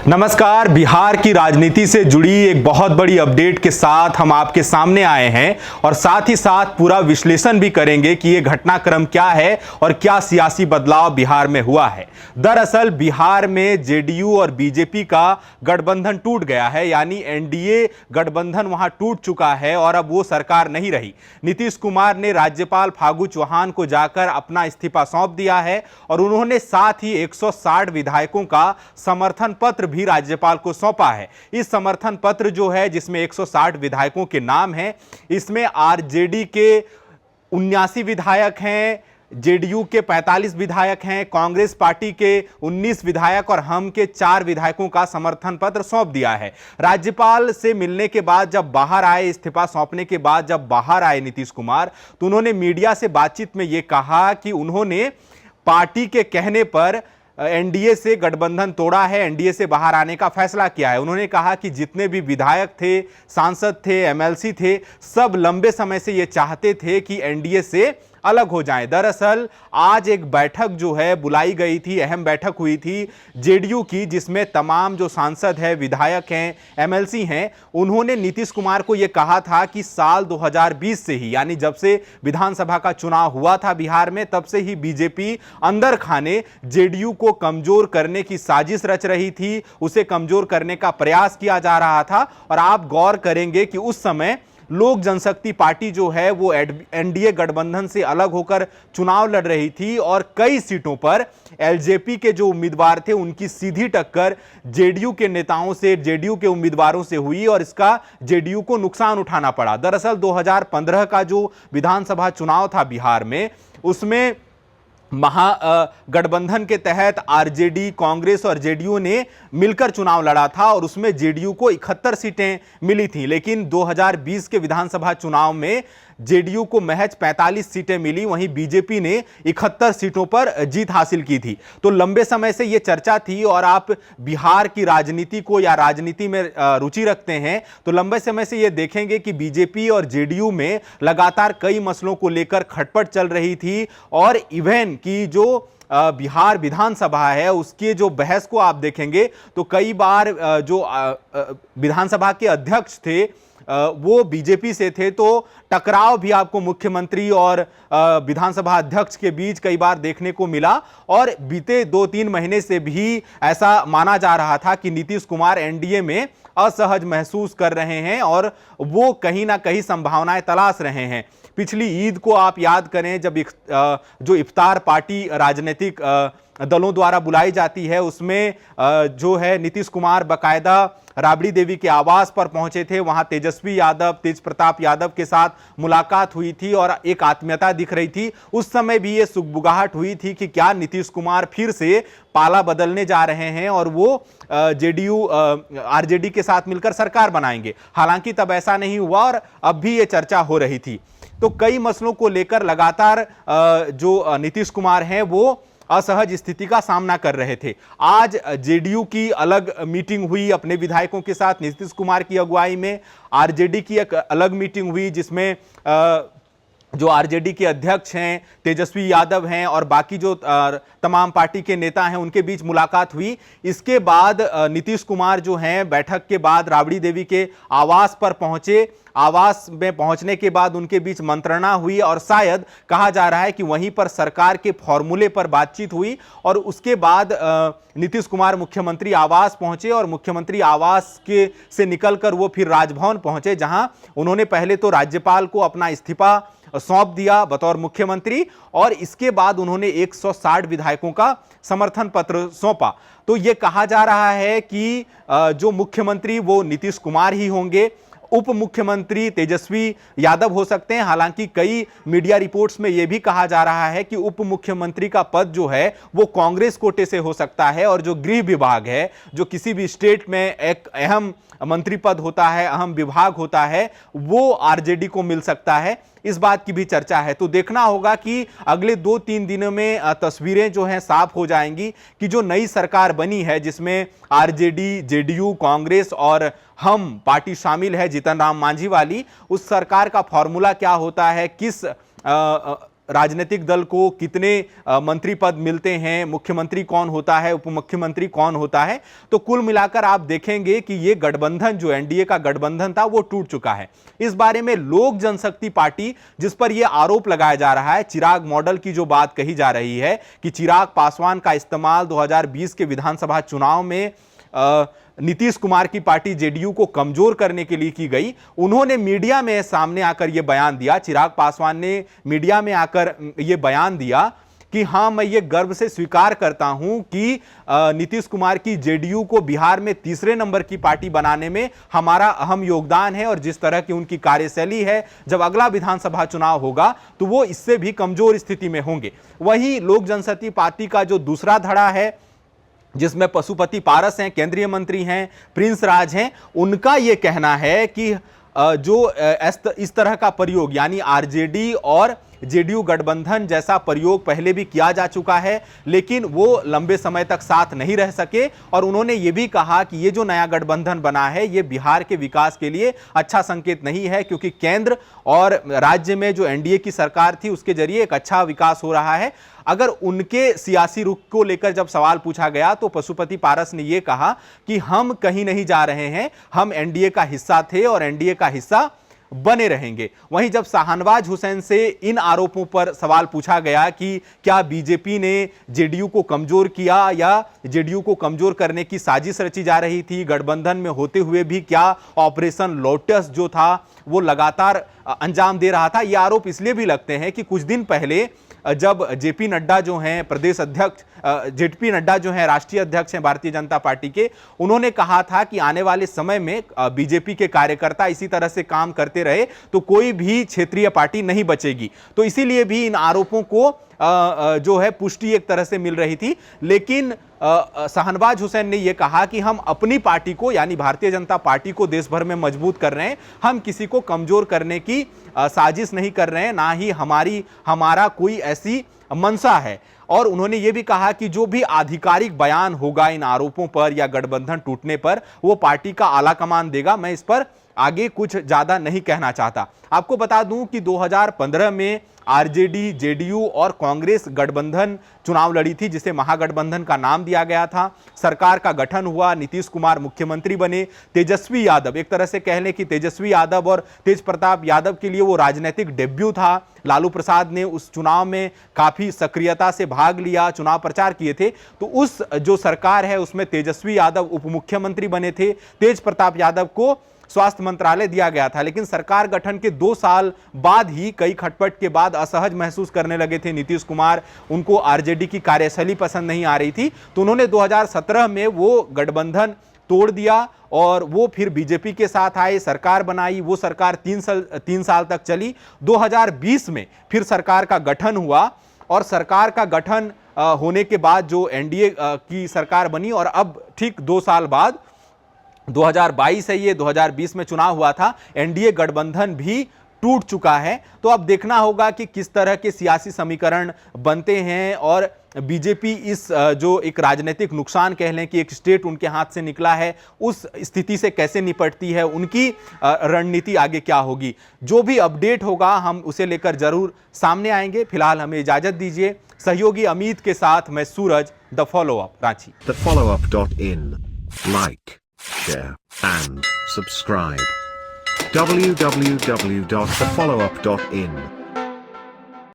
नमस्कार। बिहार की राजनीति से जुड़ी एक बहुत बड़ी अपडेट के साथ हम आपके सामने आए हैं और साथ ही साथ पूरा विश्लेषण भी करेंगे कि ये घटनाक्रम क्या है और क्या सियासी बदलाव बिहार में हुआ है। दरअसल बिहार में जेडीयू और बीजेपी का गठबंधन टूट गया है, यानी एनडीए गठबंधन वहां टूट चुका है और अब वो सरकार नहीं रही। नीतीश कुमार ने राज्यपाल फागू चौहान को जाकर अपना इस्तीफा सौंप दिया है और उन्होंने साथ ही 160 विधायकों का समर्थन पत्र भी राज्यपाल को सौंपा है। इस समर्थन पत्र जो है, जिसमें 160 विधायकों के नाम हैं, इसमें आरजेडी के 79 विधायक हैं, जेडीयू के 45 विधायक हैं, कांग्रेस पार्टी के 19 विधायक और हम के 4 विधायकों का समर्थन पत्र सौंप दिया है। राज्यपाल से मिलने के बाद जब बाहर आए, इस्तीफा सौंपने के बाद जब बाहर आए नीतीश कुमार, तो उन्होंने मीडिया से बातचीत में यह कहा कि उन्होंने पार्टी के कहने पर एनडीए से गठबंधन तोड़ा है, एनडीए से बाहर आने का फैसला किया है। उन्होंने कहा कि जितने भी विधायक थे, सांसद थे, एमएलसी थे, सब लंबे समय से ये चाहते थे कि एनडीए से अलग हो जाएं। दरअसल आज एक बैठक जो है बुलाई गई थी, अहम बैठक हुई थी जेडीयू की, जिसमें तमाम जो सांसद हैं, विधायक हैं, एमएलसी हैं, उन्होंने नीतीश कुमार को यह कहा था कि साल 2020 से ही, यानी जब से विधानसभा का चुनाव हुआ था बिहार में, तब से ही बीजेपी अंदर खाने जेडीयू को कमजोर करने की साजिश रच रही थी, उसे कमजोर करने का प्रयास किया जा रहा था। और आप गौर करेंगे कि उस समय लोक जनशक्ति पार्टी जो है वो एनडीए गठबंधन से अलग होकर चुनाव लड़ रही थी और कई सीटों पर एलजेपी के जो उम्मीदवार थे उनकी सीधी टक्कर जेडीयू के नेताओं से, जेडीयू के उम्मीदवारों से हुई और इसका जेडीयू को नुकसान उठाना पड़ा। दरअसल 2015 का जो विधानसभा चुनाव था बिहार में, उसमें महागठबंधन के तहत आरजेडी, कांग्रेस और जेडीयू ने मिलकर चुनाव लड़ा था और उसमें जेडीयू को 71 सीटें मिली थी। लेकिन 2020 के विधानसभा चुनाव में जेडीयू को महज 45 सीटें मिली, वहीं बीजेपी ने 71 सीटों पर जीत हासिल की थी। तो लंबे समय से यह चर्चा थी और आप बिहार की राजनीति को या राजनीति में रुचि रखते हैं तो लंबे समय से यह देखेंगे कि बीजेपी और जेडीयू में लगातार कई मसलों को लेकर खटपट चल रही थी और इवन की जो बिहार विधानसभा है उसके जो बहस को आप देखेंगे तो कई बार जो विधानसभा के अध्यक्ष थे वो बीजेपी से थे, तो टकराव भी आपको मुख्यमंत्री और विधानसभा अध्यक्ष के बीच कई बार देखने को मिला। और बीते 2-3 महीने से भी ऐसा माना जा रहा था कि नीतीश कुमार एनडीए में असहज महसूस कर रहे हैं और वो कहीं ना कहीं संभावनाएं तलाश रहे हैं। पिछली ईद को आप याद करें, जब जो इफ्तार पार्टी राजनीतिक दलों द्वारा बुलाई जाती है, उसमें जो है नीतीश कुमार बकायदा राबड़ी देवी के आवास पर पहुंचे थे। वहां तेजस्वी यादव, तेज प्रताप यादव के साथ मुलाकात हुई थी और एक आत्मीयता दिख रही थी। उस समय भी ये सुगबुगाहट हुई थी कि क्या नीतीश कुमार फिर से पाला बदलने जा रहे हैं और वो जेडीयू आरजेडी के साथ मिलकर सरकार बनाएंगे। हालांकि तब ऐसा नहीं हुआ और अब भी ये चर्चा हो रही थी। तो कई मसलों को लेकर लगातार जो नीतीश कुमार हैं वो असहज स्थिति का सामना कर रहे थे। आज जेडीयू की अलग मीटिंग हुई अपने विधायकों के साथ नीतीश कुमार की अगुवाई में, आरजेडी की एक अलग मीटिंग हुई जिसमें जो आरजेडी के अध्यक्ष हैं तेजस्वी यादव हैं और बाकी जो तमाम पार्टी के नेता हैं उनके बीच मुलाकात हुई। इसके बाद नीतीश कुमार जो हैं बैठक के बाद राबड़ी देवी के आवास पर पहुंचे। आवास में पहुंचने के बाद उनके बीच मंत्रणा हुई और शायद कहा जा रहा है कि वहीं पर सरकार के फॉर्मूले पर बातचीत हुई और उसके बाद नीतीश कुमार मुख्यमंत्री आवास पहुंचे और मुख्यमंत्री आवास के से निकलकर वो फिर राजभवन पहुंचे, जहां उन्होंने पहले तो राज्यपाल को अपना इस्तीफा सौंप दिया बतौर मुख्यमंत्री और इसके बाद उन्होंने 160 विधायकों का समर्थन पत्र सौंपा। तो यह कहा जा रहा है कि जो मुख्यमंत्री वो नीतीश कुमार ही होंगे, उप मुख्यमंत्री तेजस्वी यादव हो सकते हैं। हालांकि कई मीडिया रिपोर्ट्स में यह भी कहा जा रहा है कि उप मुख्यमंत्री का पद जो है वो कांग्रेस कोटे से हो सकता है और जो गृह विभाग है, जो किसी भी स्टेट में एक अहम मंत्री पद होता है, अहम विभाग होता है, वो आरजेडी को मिल सकता है। इस बात की भी चर्चा है। तो देखना होगा कि अगले 2-3 दिनों में तस्वीरें जो हैं साफ हो जाएंगी कि जो नई सरकार बनी है जिसमें आरजेडी, जेडीयू, कांग्रेस और हम पार्टी शामिल है जीतन राम मांझी वाली, उस सरकार का फॉर्मूला क्या होता है, किस राजनीतिक दल को कितने मंत्री पद मिलते हैं, मुख्यमंत्री कौन होता है, उप मुख्यमंत्री कौन होता है, तो कुल मिलाकर आप देखेंगे कि ये गठबंधन जो एनडीए का गठबंधन था वो टूट चुका है। इस बारे में लोक जनशक्ति पार्टी, जिस पर यह आरोप लगाया जा रहा है, चिराग मॉडल की जो बात कही जा रही है कि चिराग पासवान का इस्तेमाल 2020 के विधानसभा चुनाव में नीतीश कुमार की पार्टी जेडीयू को कमजोर करने के लिए की गई, उन्होंने मीडिया में सामने आकर यह बयान दिया। चिराग पासवान ने मीडिया में आकर यह बयान दिया कि हां, मैं ये गर्व से स्वीकार करता हूं कि नीतीश कुमार की जेडीयू को बिहार में तीसरे नंबर की पार्टी बनाने में हमारा अहम योगदान है, और जिस तरह की उनकी कार्यशैली है, जब अगला विधानसभा चुनाव होगा तो वो इससे भी कमजोर स्थिति में होंगे। वहीं लोक जनशक्ति पार्टी का जो दूसरा धड़ा है, जिसमें पशुपति पारस हैं, केंद्रीय मंत्री हैं, प्रिंस राज हैं, उनका यह कहना है कि जो इस तरह का प्रयोग यानी आरजेडी और जेडीयू गठबंधन जैसा प्रयोग पहले भी किया जा चुका है, लेकिन वो लंबे समय तक साथ नहीं रह सके। और उन्होंने ये भी कहा कि ये जो नया गठबंधन बना है ये बिहार के विकास के लिए अच्छा संकेत नहीं है, क्योंकि केंद्र और राज्य में जो एनडीए की सरकार थी उसके जरिए एक अच्छा विकास हो रहा है। अगर उनके सियासी रुख को लेकर जब सवाल पूछा गया तो पशुपति पारस ने यह कहा कि हम कहीं नहीं जा रहे हैं, हम एनडीए का हिस्सा थे और एनडीए का हिस्सा बने रहेंगे। वहीं जब शाहनवाज हुसैन से इन आरोपों पर सवाल पूछा गया कि क्या बीजेपी ने जेडीयू को कमजोर किया या जेडीयू को कमजोर करने की साजिश रची जा रही थी, गठबंधन में होते हुए भी क्या ऑपरेशन लोटस जो था वो लगातार अंजाम दे रहा था, ये आरोप इसलिए भी लगते हैं कि कुछ दिन पहले जब जेपी नड्डा जो हैं प्रदेश अध्यक्ष, जेपी नड्डा जो हैं राष्ट्रीय अध्यक्ष हैं भारतीय जनता पार्टी के, उन्होंने कहा था कि आने वाले समय में बीजेपी के कार्यकर्ता इसी तरह से काम करते रहे तो कोई भी क्षेत्रीय पार्टी नहीं बचेगी। तो इसीलिए भी इन आरोपों को जो है पुष्टि एक तरह से मिल रही थी। लेकिन शाहनवाज हुसैन ने यह कहा कि हम अपनी पार्टी को यानी भारतीय जनता पार्टी को देश भर में मजबूत कर रहे हैं, हम किसी को कमजोर करने की साजिश नहीं कर रहे हैं, ना ही हमारा कोई ऐसी मंशा है। और उन्होंने यह भी कहा कि जो भी आधिकारिक बयान होगा इन आरोपों पर या गठबंधन टूटने पर वो पार्टी का आला कमान देगा, मैं इस पर आगे कुछ ज्यादा नहीं कहना चाहता। आपको बता दूं कि 2015 में आरजेडी, जेडीयू और कांग्रेस गठबंधन चुनाव लड़ी थी, जिसे महागठबंधन का नाम दिया गया था। सरकार का गठन हुआ, नीतीश कुमार मुख्यमंत्री बने, तेजस्वी यादव, एक तरह से कह लें कि तेजस्वी यादव और तेज प्रताप यादव के लिए वो राजनीतिक डेब्यू था। लालू प्रसाद ने उस चुनाव में काफी सक्रियता से भाग लिया, चुनाव प्रचार किए थे। तो उस जो सरकार है उसमें तेजस्वी यादव उप मुख्यमंत्री बने थे, तेज प्रताप यादव को स्वास्थ्य मंत्रालय दिया गया था। लेकिन सरकार गठन के 2 साल बाद ही कई खटपट के बाद असहज महसूस करने लगे थे नीतीश कुमार, उनको आरजेडी की कार्यशैली पसंद नहीं आ रही थी, तो उन्होंने 2017 में वो गठबंधन तोड़ दिया और वो फिर बीजेपी के साथ आए, सरकार बनाई। वो सरकार 3 साल तक चली। 2020 में फिर सरकार का गठन हुआ और सरकार का गठन होने के बाद जो एनडीए की सरकार बनी, और अब ठीक 2 साल बाद 2022 है ये, 2020 में चुनाव हुआ था, एनडीए गठबंधन भी टूट चुका है। तो अब देखना होगा कि किस तरह के सियासी समीकरण बनते हैं और बीजेपी इस जो एक राजनीतिक नुकसान कह लें कि एक स्टेट उनके हाथ से निकला है, उस स्थिति से कैसे निपटती है, उनकी रणनीति आगे क्या होगी। जो भी अपडेट होगा हम उसे लेकर जरूर सामने आएंगे। फिलहाल हमें इजाजत दीजिए। सहयोगी अमित के साथ मैं Suraj, the follow up, Ranchi. thefollowup.in, like, share and subscribe. www.thefollowup.in